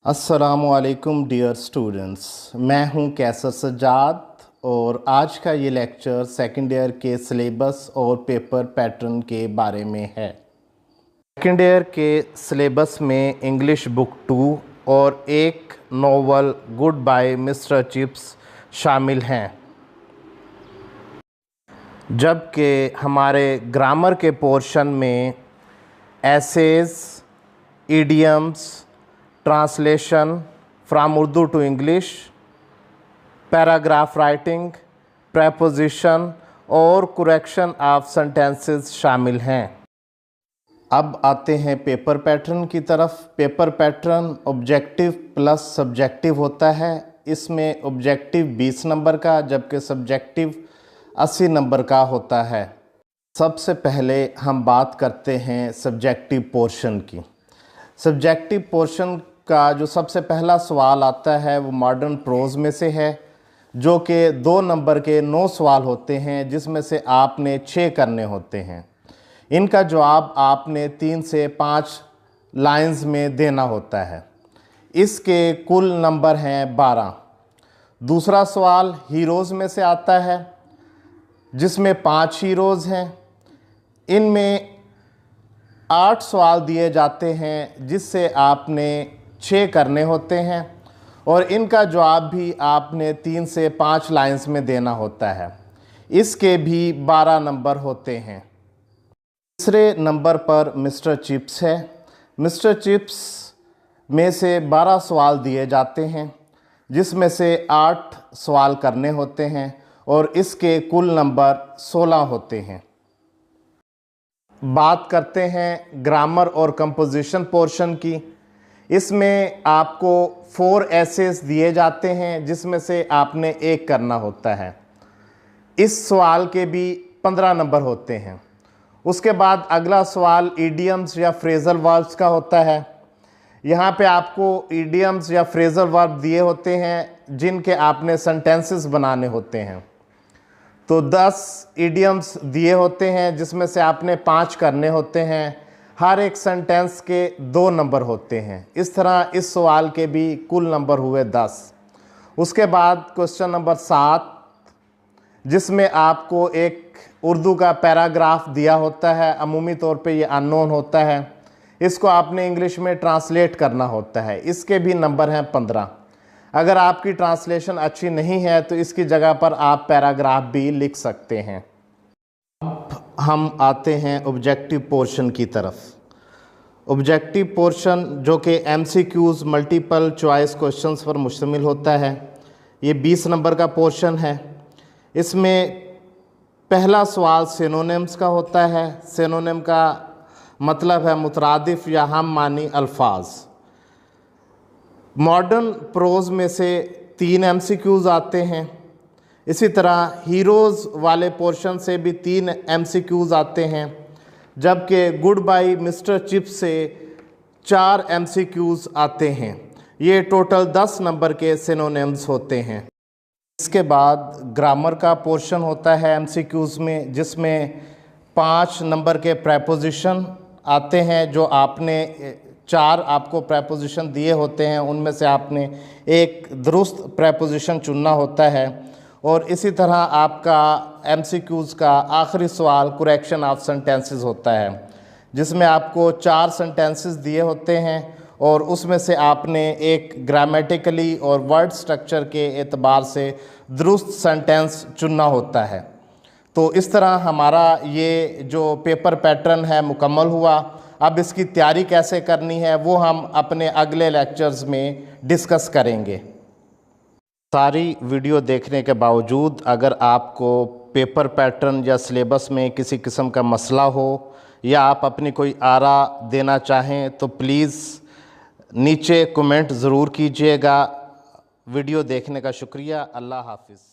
अस्सलामुअलैकुम dear students, मैं हूं कैसर सज्जाद और आज का ये लेक्चर सेकेंड ईयर के सिलेबस और पेपर पैटर्न के बारे में है। सेकेंड ईयर के सिलेबस में इंग्लिश बुक 2 और एक novel goodbye Mister Chips शामिल हैं, जबकि हमारे ग्रामर के पोर्शन में essays, idioms, translation from Urdu to English, paragraph writing, preposition और करेक्शन ऑफ सेंटेंसेस शामिल हैं। अब आते हैं पेपर पैटर्न की तरफ। Paper pattern objective plus subjective होता है। इसमें ऑब्जेक्टिव 20 नंबर का जबकि सब्जेक्टिव 80 नंबर का होता है। सबसे पहले हम बात करते हैं सब्जेक्टिव पोर्शन की। सब्जेक्टिव पोर्शन का जो सबसे पहला सवाल आता है वो मॉडर्न प्रोज में से है, जो कि 2 नंबर के 9 सवाल होते हैं, जिसमें से आपने 6 करने होते हैं। इनका जवाब आपने 3 से 5 लाइंस में देना होता है। इसके कुल नंबर हैं 12। दूसरा सवाल हीरोज़ में से आता है, जिसमें 5 हीरोज़ हैं। इनमें 8 सवाल दिए जाते हैं, जिससे आपने 6 करने होते हैं और इनका जवाब भी आपने 3 से 5 लाइंस में देना होता है। इसके भी 12 नंबर होते हैं। तीसरे नंबर पर मिस्टर चिप्स है। मिस्टर चिप्स में से 12 सवाल दिए जाते हैं, जिसमें से 8 सवाल करने होते हैं और इसके कुल नंबर 16 होते हैं। बात करते हैं ग्रामर और कंपोजिशन पोर्शन की। इसमें आपको 4 एसेस दिए जाते हैं, जिसमें से आपने 1 करना होता है। इस सवाल के भी 15 नंबर होते हैं। उसके बाद अगला सवाल इडियम्स या फ्रेजल वर्ब्स का होता है। यहाँ पे आपको इडियम्स या फ्रेजल वर्ब दिए होते हैं, जिनके आपने सेंटेंसेस बनाने होते हैं। तो 10 इडियम्स दिए होते हैं, जिसमें से आपने 5 करने होते हैं। हर एक सेंटेंस के 2 नंबर होते हैं। इस तरह इस सवाल के भी कुल नंबर हुए 10। उसके बाद क्वेश्चन नंबर 7, जिसमें आपको एक उर्दू का पैराग्राफ दिया होता है। अमूमी तौर पे ये अननोन होता है। इसको आपने इंग्लिश में ट्रांसलेट करना होता है। इसके भी नंबर हैं 15। अगर आपकी ट्रांसलेशन अच्छी नहीं है तो इसकी जगह पर आप पैराग्राफ भी लिख सकते हैं। अब हम आते हैं ऑब्जेक्टिव पोर्शन की तरफ। ऑब्जेक्टिव पोर्शन जो कि MCQs मल्टीपल चॉइस क्वेश्चंस पर मुश्तमिल होता है, ये 20 नंबर का पोर्शन है। इसमें पहला सवाल सिनोनिम्स का होता है। सिनोनिम का मतलब है मुतरादिफ या हम मानी अल्फाज। मॉडर्न प्रोज में से 3 MCQs आते हैं। इसी तरह हीरोज़ वाले पोर्शन से भी 3 MCQs आते हैं, जबकि गुड बाय मिस्टर चिप्स से 4 MCQs आते हैं। ये टोटल 10 नंबर के सिनोनिम्स होते हैं। इसके बाद ग्रामर का पोर्शन होता है MCQs में, जिसमें 5 नंबर के प्रेपोजिशन आते हैं। जो आपने 4 आपको प्रेपोजिशन दिए होते हैं, उनमें से आपने एक दुरुस्त प्रेपोजिशन चुनना होता है। और इसी तरह आपका MCQs का आखिरी सवाल करेक्शन ऑफ सेंटेंसेस होता है, जिसमें आपको 4 सेंटेंसेस दिए होते हैं और उसमें से आपने एक ग्रामेटिकली और वर्ड स्ट्रक्चर के एतबार से दुरुस्त सेंटेंस चुनना होता है। तो इस तरह हमारा ये जो पेपर पैटर्न है मुकम्मल हुआ। अब इसकी तैयारी कैसे करनी है वो हम अपने अगले लेक्चर्स में डिस्कस करेंगे। सारी वीडियो देखने के बावजूद अगर आपको पेपर पैटर्न या सिलेबस में किसी किस्म का मसला हो या आप अपनी कोई आरा देना चाहें तो प्लीज़ नीचे कमेंट ज़रूर कीजिएगा। वीडियो देखने का शुक्रिया। अल्लाह हाफ़िज़।